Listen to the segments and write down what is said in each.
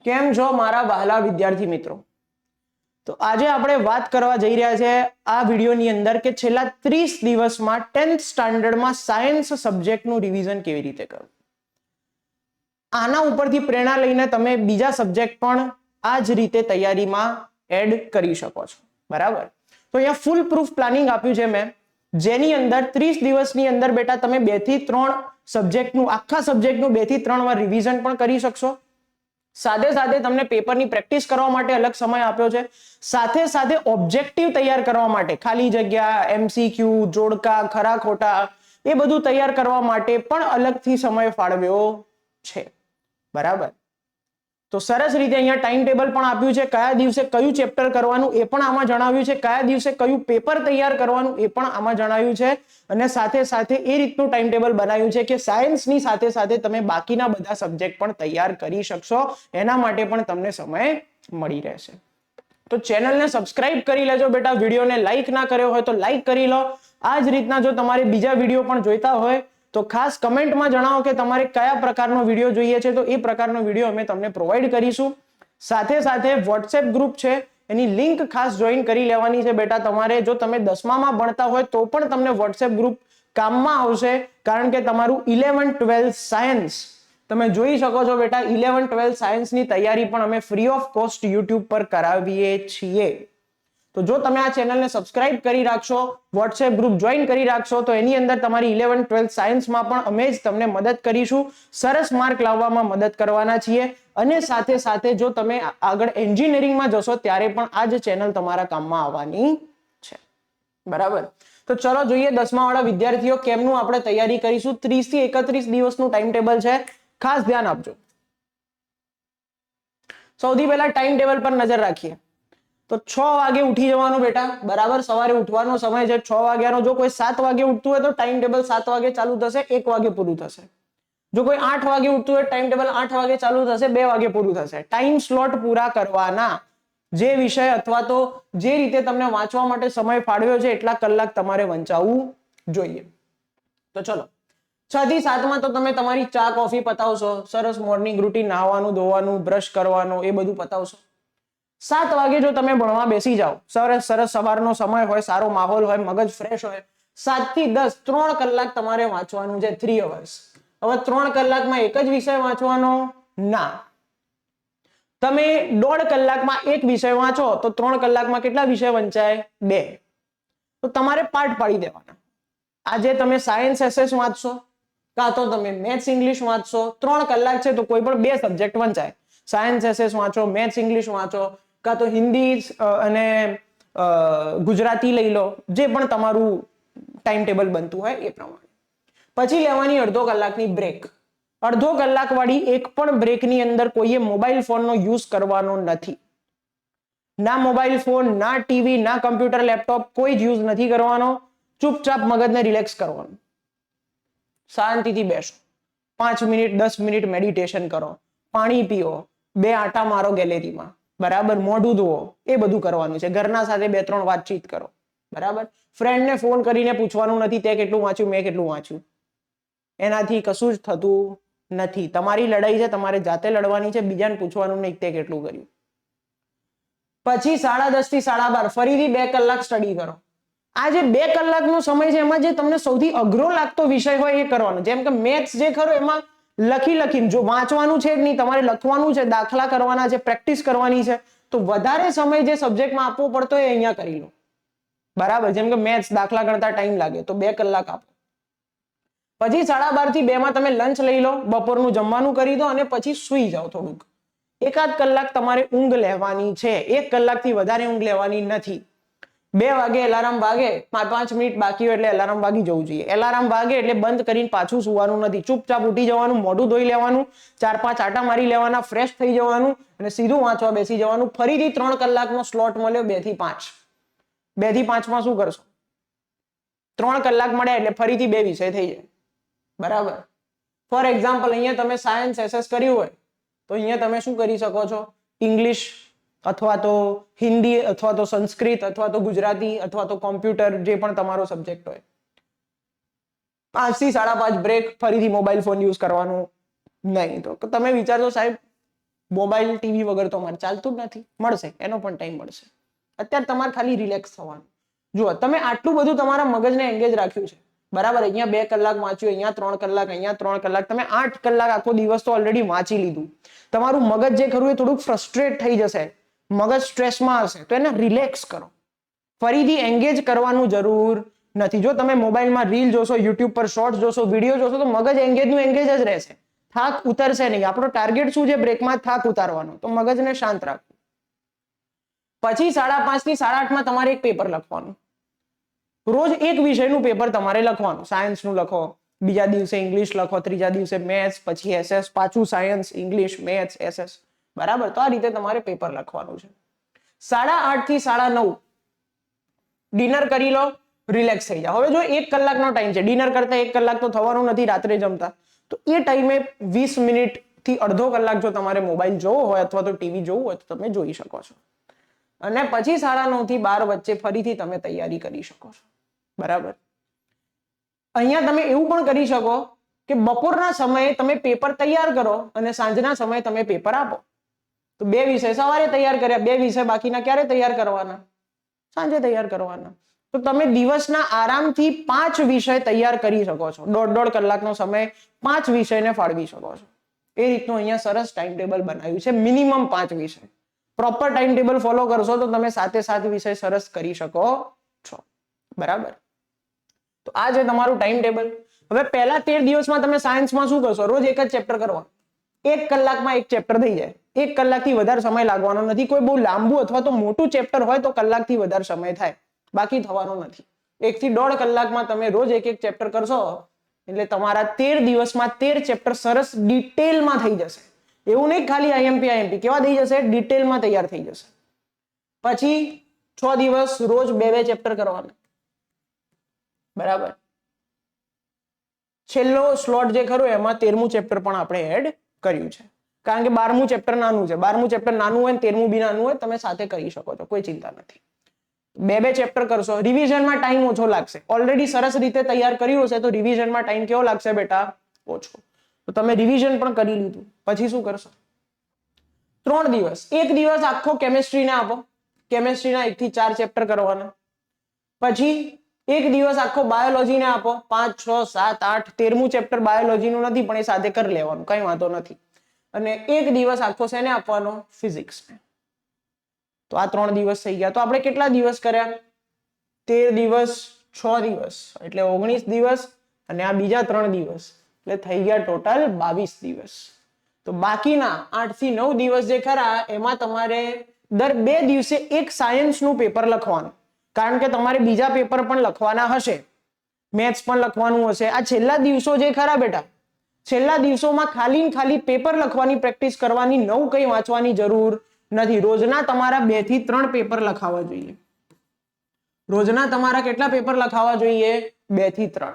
કેમ છો મારા વહાલા વિદ્યાર્થી મિત્રો? તો આજે આપણે વાત કરવા જઈ રહ્યા છે આ વિડીયોની અંદર કે છેલ્લા 30 દિવસમાં 10th સ્ટાન્ડર્ડમાં સાયન્સ સબ્જેક્ટનું રિવિઝન કેવી રીતે કરવું. આના ઉપરથી પ્રેરણા લઈને તમે બીજા સબ્જેક્ટ પણ આ જ રીતે તૈયારીમાં એડ કરી શકો છો. બરાબર? તો અહીંયા ફૂલ પ્રૂફ પ્લાનિંગ આપ્યું છે મેં, જેની અંદર 30 દિવસની અંદર બેટા તમે 2 થી 3 સબ્જેક્ટનું આખા સબ્જેક્ટનું 2 થી 3 વાર રિવિઝન પણ કરી શકશો. સાથે સાથે તમને પેપરની પ્રેક્ટિસ કરવા માટે અલગ સમય આપ્યો છે. સાથે સાથે ઓબ્જેક્ટિવ તૈયાર કરવા માટે ખાલી જગ્યા, એમસીક્યુ, જોડકા, ખરા ખોટા એ બધું તૈયાર કરવા માટે પણ અલગથી સમય ફાળવ્યો છે. બરાબર? તો સરસ રીતે અહીંયા ટાઈમ ટેબલ પણ આપ્યું છે, કયા દિવસે કયું ચેપ્ટર કરવાનું એ પણ આમાં જણાવ્યું છે, કયા દિવસે કયું પેપર તૈયાર કરવાનું એ પણ આમાં જણાવ્યું છે, અને સાથે સાથે એ રીતનું ટાઈમ ટેબલ બનાવ્યું છે કે સાયન્સની સાથે સાથે તમે બાકીના બધા સબ્જેક્ટ પણ તૈયાર કરી શકશો. એના માટે પણ તમને સમય મળી રહેશે. તો ચેનલને સબસ્ક્રાઇબ કરી લેજો બેટા. વિડીયોને લાઈક ના કર્યો હોય તો લાઈક કરી લો. આ જ રીતના જો તમારે બીજા વિડીયો પણ જોઈતા હોય તો ખાસ કમેન્ટમાં જણાવો કે તમારે કયા પ્રકારનો વિડીયો જોઈએ છે, તો એ પ્રકારનો વિડીયો અમે તમને પ્રોવાઈડ કરીશું. સાથે સાથે વોટ્સએપ ગ્રુપ છે, એની લિંક ખાસ જોઈન કરી લેવાની છે બેટા તમારે. જો તમે 10મામાં ભણતા હોય તો પણ તમને વોટ્સએપ ગ્રુપ કામમાં આવશે, કારણ કે તમારું 11th 12th સાયન્સ તમે જોઈ શકો છો બેટા. 11th 12th સાયન્સની તૈયારી પણ અમે ફ્રી ઓફ કોસ્ટ યુટ્યુબ પર કરાવીએ છીએ. તો જો તમે આ ચેનલને સબસ્ક્રાઇબ કરી રાખશો, વોટ્સએપ ગ્રુપ જોઈન કરી રાખશો, તો એની અંદર તમારી 11th 12th સાયન્સમાં પણ અમે જ તમને મદદ કરીશું. સરસ માર્ક લાવવામાં મદદ કરવાના છીએ. અને સાથે સાથે જો તમે આગળ એન્જિનિયરિંગમાં જશો ત્યારે પણ આ જ ચેનલ તમારા કામમાં આવવાની છે. બરાબર? તો ચલો જોઈએ 10મા વાળા વિદ્યાર્થીઓ કેમનું આપણે તૈયારી કરીશું. 30 થી 31 દિવસનું ટાઈમ ટેબલ છે, ખાસ ધ્યાન આપજો. સૌથી પહેલા ટાઈમ ટેબલ પર નજર રાખીએ તો 6 વાગે ઉઠી જવાનું બેટા. બરાબર? સવારે ઉઠવાનો સમય છે 6 વાગ્યાનો. જો કોઈ 7 વાગે ઉઠતું હોય તો ટાઈમ ટેબલ 7 વાગે ચાલુ થશે, 1 વાગે પૂરું થશે. જો કોઈ 8 વાગે ઉઠતું હોય ટાઈમ ટેબલ 8 વાગે ચાલુ થશે, 2 વાગે પૂરું થશે. ટાઈમ સ્લોટ પૂરા કરવાના. જે વિષય અથવા તો જે રીતે તમને વાંચવા માટે સમય ફાળવ્યો છે એટલા કલાક તમારે વંચાવવું જોઈએ. તો ચલો 6 થી 7માં તો તમે તમારી ચા કોફી પતાવશો, સરસ મોર્નિંગ રૂટીન, નહાવાનું ધોવાનું, બ્રશ કરવાનું એ બધું પતાવશો. 7 વાગે જો તમે ભણવા બેસી જાઓ, સરસ સરસ સવારનો સમય હોય, સારો માહોલ હોય, મગજ ફ્રેશ હોય, 7 થી 10 3 કલાક તમારે વાંચવાનું છે. 3 hours. હવે 3 કલાકમાં એક જ વિષય વાંચવાનો ના. તમે 1.5 કલાકમાં એક વિષય વાંચો તો 3 કલાકમાં કેટલા વિષય વંચાય? 2. તો તમારે પાર્ટ પાડી દેવાના. આજે તમે સાયન્સ એસએસ વાંચશો, કાં તો તમે મેથ્સ ઇંગ્લિશ વાંચશો. 3 કલાક છે તો કોઈ પણ 2 સબ્જેક્ટ વંચાય. સાયન્સ એસએસ વાંચો, મેથ્સ ઇંગ્લિશ વાંચો, કાં તો હિન્દી અને ગુજરાતી લઈ લો, જે પણ તમારું ટાઈમ ટેબલ બનતું હોય એ પ્રમાણે. પછી લેવાની 1/2 કલાકની બ્રેક. 1/2 કલાક વાળી એક પણ બ્રેકની અંદર કોઈએ મોબાઈલ ફોનનો યુઝ કરવાનો નથી. ના મોબાઈલ ફોન, ના ટીવી, ના કમ્પ્યુટર, લેપટોપ કોઈ જ યુઝ નથી કરવાનો. ચૂપચાપ મગજને રિલેક્સ કરવાનું. શાંતિથી બેસો, 5 મિનિટ 10 મિનિટ મેડિટેશન કરો, પાણી પીઓ, 2 આંટા મારો ગેલેરીમાં. બરાબર? મોઢું ધોવો, એ બધું કરવાનું છે. ઘરના સાથે 2-3 વાતચીત કરો. બરાબર? ફ્રેન્ડને ફોન કરીને પૂછવાનું નથી તે કેટલું વાંચ્યું, મેં કેટલું વાંચ્યું. એનાથી કશું જ થતું નથી. તમારી લડાઈ છે, તમારે જાતે લડવાની છે, બીજાને પૂછવાનું નહીં તે કેટલું કર્યું. પછી 10:30 થી 12:30 ફરીથી 2 કલાક સ્ટડી કરો. આ જે 2 કલાકનો સમય છે એમાં જે તમને સૌથી અઘરો લાગતો વિષય હોય એ કરવાનો. જેમ કે મેથ્સ જે ખરો એમાં લખીને જો વાંચવાનું છે જ નહીં, તમારે લખવાનું છે, દાખલા કરવાના છે, પ્રેક્ટિસ કરવાની છે, તો વધારે સમય જે સબ્જેક્ટમાં આપવો પડતો હોય એ અહીંયા કરી લો. બરાબર? જેમ કે મેથ્સ દાખલા ગણતા ટાઈમ લાગે તો 2 કલાક આપો. પછી 12:30 થી 2 માં તમે લંચ લઈ લો, બપોરનું જમવાનું કરી દો અને પછી સૂઈ જાઓ થોડુંક. 1 કલાક તમારે ઊંઘ લેવાની છે. 1 કલાકથી વધારે ઊંઘ લેવાની નથી. 2 વાગે એલાર્મ વાગે, 5 મિનિટ બાકી હોય એટલે એલાર્મ વાગી જવું જોઈએ. એલાર્મ વાગે એટલે બંધ કરીને પાછું સુવાનું નથી. ચૂપચાપ ઉઠી જવાનું, મોઢું ધોઈ લેવાનું, 4-5 આટા મારી લેવાના, ફ્રેશ થઈ જવાનું અને સીધું વાંચવા બેસી જવાનું. ફરીથી 3 કલાકનો સ્લોટ મળ્યો 2 થી 5. 2 થી 5 માં શું કરશો? 3 કલાક મળ્યા એટલે ફરીથી 2 વિષય થઈ જાય. બરાબર? ફોર એક્ઝામ્પલ અહીંયા તમે સાયન્સ એસએસ કર્યું હોય તો અહીંયા તમે શું કરી શકો છો? ઇંગ્લિશ અથવા તો હિન્દી અથવા તો સંસ્કૃત અથવા તો ગુજરાતી અથવા તો કોમ્પ્યુટર, જે પણ તમારો સબ્જેક્ટ હોય. 5 થી 5:30 બ્રેક, ફરીથી મોબાઈલ ફોન યુઝ કરવાનું નહીં. તો તમે વિચારજો સાહેબ મોબાઈલ ટીવી વગર તો અમારે ચાલતું જ નથી. મળશે, એનો પણ ટાઈમ મળશે. અત્યારે તમારે ખાલી રિલેક્સ થવાનું. જુઓ, તમે આટલું બધું તમારા મગજને એંગેજ રાખ્યું છે, બરાબર. અહીંયા 2 કલાક વાંચ્યું, અહીંયા 3 કલાક, અહીંયા 3 કલાક, તમે 8 કલાક આખો દિવસ તો ઓલરેડી વાંચી લીધું. તમારું મગજ જે ખરું એ થોડુંક ફ્રસ્ટ્રેટ થઈ જશે, મગજ સ્ટ્રેસમાં હશે, તો એને રિલેક્સ કરો. ફરીથી એંગેજ કરવાનું જરૂર નથી. જો તમે મોબાઈલમાં રીલ જોશો, યુટ્યુબ પર શોર્ટ્સ જોશો, વિડીયો જોશો, તો મગજ એંગેજનું એંગેજ જ રહેશે, થાક ઉતરશે નહીં. આપણો ટાર્ગેટ શું છે? બ્રેકમાં થાક ઉતારવાનો. તો મગજને શાંત રાખવું. પછી 5:30 થી 8:30 તમારે એક પેપર લખવાનું. રોજ એક વિષયનું પેપર તમારે લખવાનું. સાયન્સનું લખો, બીજા દિવસે ઇંગ્લિશ લખો, ત્રીજા દિવસે મેથ્સ, પછી એસએસ, પાછું સાયન્સ, ઇંગ્લિશ, મેથ્સ, એસએસ, બરાબર. તો આ રીતે તમારે પેપર લખવાનું છે. 8:30 થી 9:30 ડિનર કરી લો, રિલેક્સ થઈ જાઓ. હવે જો 1 કલાકનો ટાઈમ છે, ડિનર કરતા 1 કલાક તો થવાનું નથી રાત્રે જમતા, તો એ ટાઈમે 20 મિનિટ થી અડધો કલાક જો તમારે મોબાઈલ જોવો હોય અથવા તો ટીવી જોવું હોય તો તમે જોઈ શકો છો. અને પછી 9:30 થી 12 વચ્ચે ફરીથી તમે તૈયારી કરી શકો છો, બરાબર. અહીંયા તમે એવું પણ કરી શકો કે બપોરના સમયે તમે પેપર તૈયાર કરો અને સાંજના સમયે તમે પેપર આપો. તો 2 વિષય સવારે તૈયાર કર્યા, 2 વિષય બાકીના ક્યારે તૈયાર કરવાના? સાંજે તૈયાર કરવાના. તો તમે દિવસના આરામથી 5 વિષય તૈયાર કરી શકો છો. 1.5 કલાકનો સમય 5 વિષયને ફાળવી શકો છો. એ રીતનું અહીંયા સરસ ટાઈમ ટેબલ બનાવ્યું છે. મિનિમમ 5 વિષય. પ્રોપર ટાઈમ ટેબલ ફોલો કરશો તો તમે 7 વિષય સરસ કરી શકો છો, બરાબર. તો આ છે તમારું ટાઈમ ટેબલ. હવે પહેલા 13 દિવસમાં તમે સાયન્સમાં શું કરશો? રોજ એક જ ચેપ્ટર કરવાનું. 1 કલાકમાં એક ચેપ્ટર થઈ જાય. 1 કલાકથી વધારે સમય લાગવાનો નથી. કોઈ બહુ લાંબુ અથવા તો મોટું ચેપ્ટર હોય તો કલાકથી વધારે સમય થાય, બાકી થવાનો નથી. 1 થી 1.5 કલાકમાં તમે રોજ એક ચેપ્ટર કરશો એટલે તમારા 13 દિવસમાં 13 ચેપ્ટર સરસ ડિટેલમાં થઈ જશે. એવું નહીં ખાલી આઈએમપી કેવા થઈ જશે, ડિટેલમાં તૈયાર થઈ જશે. પછી 6 દિવસ રોજ 2 ચેપ્ટર કરવાના, બરાબર. છેલ્લો સ્લોટ જે ખરો એમાં 13મું ચેપ્ટર પણ આપણે એડ કર્યું છે, કારણ કે 12મું ચેપ્ટર નાનું છે. 12મું ચેપ્ટર નાનું હોય ને 13મું બી નાનું હોય, તમે સાથે કરી શકો છો, કોઈ ચિંતા નથી. 2 ચેપ્ટર કરશો. રિવિઝનમાં ટાઈમ ઓછો લાગશે. ઓલરેડી સરસ રીતે તૈયાર કર્યું હશે તો રિવિઝનમાં ટાઈમ કેવો લાગશે બેટા? ઓછો. તો તમે રિવિઝન પણ કરી લીધું. પછી શું કરશો? 3 દિવસ. 1 દિવસ આખો કેમિસ્ટ્રીને આપો. કેમિસ્ટ્રીના 1 થી 4 ચેપ્ટર કરવાના. પછી 1 દિવસ આખો બાયોલોજીને આપો. 5, 6, 7, 8, 13મું ચેપ્ટર બાયોલોજીનું નથી પણ એ સાથે કરી લેવાનું, કઈ વાંધો નથી. અને 1 દિવસ આખો શેને આપવાનો? ફિઝિક્સને. તો આ 3 દિવસ થઈ ગયા. તો આપણે કેટલા દિવસ કર્યા? 13 દિવસ, 6 દિવસ એટલે 19 દિવસ, અને આ બીજા 3 દિવસ એટલે થઈ ગયા ટોટલ 22 દિવસ. તો બાકીના 8 થી 9 દિવસ જે ખરા એમાં તમારે દર 2 દિવસે એક સાયન્સનું પેપર લખવાનું, કારણ કે તમારે બીજા પેપર પણ લખવાના હશે, મેથ્સ પણ લખવાનું હશે. આ છેલ્લા દિવસો જે ખરા બેટા, છેલ્લા દિવસોમાં ખાલી પેપર લખવાની પ્રેક્ટિસ કરવાની, નવું કંઈ વાંચવાની જરૂર નથી. રોજના તમારા 2 થી 3 પેપર લખાવા જોઈએ. રોજના તમારા કેટલા પેપર લખાવા જોઈએ? 2 થી 3.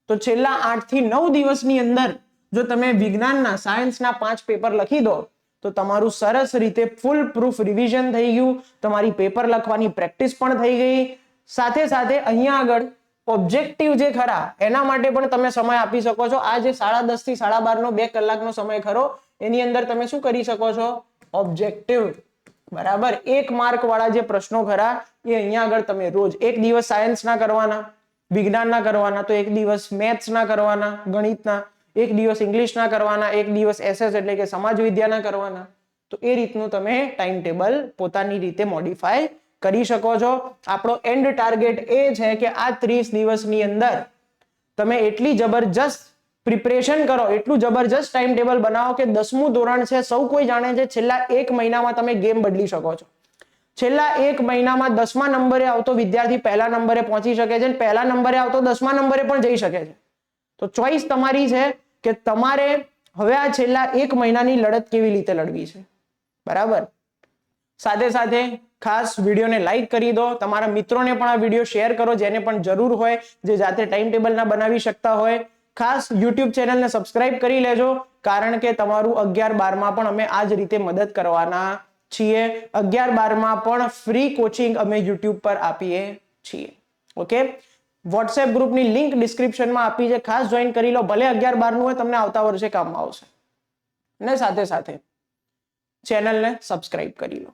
તો છેલ્લા 8 થી 9 દિવસની અંદર જો તમે વિજ્ઞાનના, સાયન્સના 5 પેપર લખી દો તો તમારું સરસ રીતે ફૂલ પ્રૂફ રિવિઝન થઈ ગયું. તમારી પેપર લખવાની પ્રેક્ટિસ પણ થઈ ગઈ. સાથે સાથે અહીંયા આગળ ઓબ્જેક્ટિવ જે ખરા એના માટે પણ તમે સમય આપી શકો છો. આ જે 10:30 થી 12:30 2 કલાકનો સમય ખરો એની અંદર તમે શું કરી શકો છો? ઓબ્જેક્ટિવ, બરાબર. 1 માર્ક વાળા જે પ્રશ્નો ખરા એ અહીંયા આગળ તમે રોજ 1 દિવસ સાયન્સના કરવાના, વિજ્ઞાનના કરવાના, તો 1 દિવસ મેથ્સના કરવાના, ગણિતના, 1 દિવસ ઇંગ્લિશના કરવાના, 1 દિવસ એસએસ એટલે કે સમાજ વિદ્યાના કરવાના. તો એ રીતનું તમે ટાઈમ ટેબલ પોતાની રીતે મોડિફાય કરી શકો છો. આપણો એન્ડ ટાર્ગેટ એ છે કે આ 30 દિવસની અંદર તમે એટલી જબરજસ્ત પ્રિપરેશન કરો, એટલું જબરજસ્ત ટાઈમ ટેબલ બનાવો કે 10મું ધોરણ છે, સૌ કોઈ જાણે છે, છેલ્લા 1 મહિનામાં તમે ગેમ બદલી શકો છો. છેલ્લા 1 મહિનામાં 10મા નંબરે આવતો વિદ્યાર્થી પહેલા નંબરે પહોંચી શકે છે, અને પહેલા નંબરે આવતો 10મા નંબરે પણ જઈ શકે છે. તો ચોઈસ તમારી છે કે તમારે હવે આ છેલ્લા 1 મહિનાની લડત કેવી રીતે લડવી છે, બરાબર. સાથે સાથે ખાસ વિડીયોને લાઈક કરી દો. તમારા મિત્રોને પણ આ વિડીયો શેર કરો, જેને પણ જરૂર હોય, જે જાતે ટાઈમ ટેબલ ના બનાવી શકતા હોય. ખાસ યુટ્યુબ ચેનલને સબસ્ક્રાઇબ કરી લેજો, કારણ કે તમારું 11-12માં પણ અમે આ જ રીતે મદદ કરવાના છીએ. 11-12માં પણ ફ્રી કોચિંગ અમે યુટ્યુબ પર આપીએ છીએ. ઓકે, વોટ્સએપ ગ્રુપની લિંક ડિસ્ક્રિપ્શનમાં આપી છે, ખાસ જોઈન કરી લો. ભલે 11-12નું હોય, તમને આવતા વર્ષે કામમાં આવશે. અને સાથે સાથે ચેનલને સબસ્ક્રાઇબ કરી લો.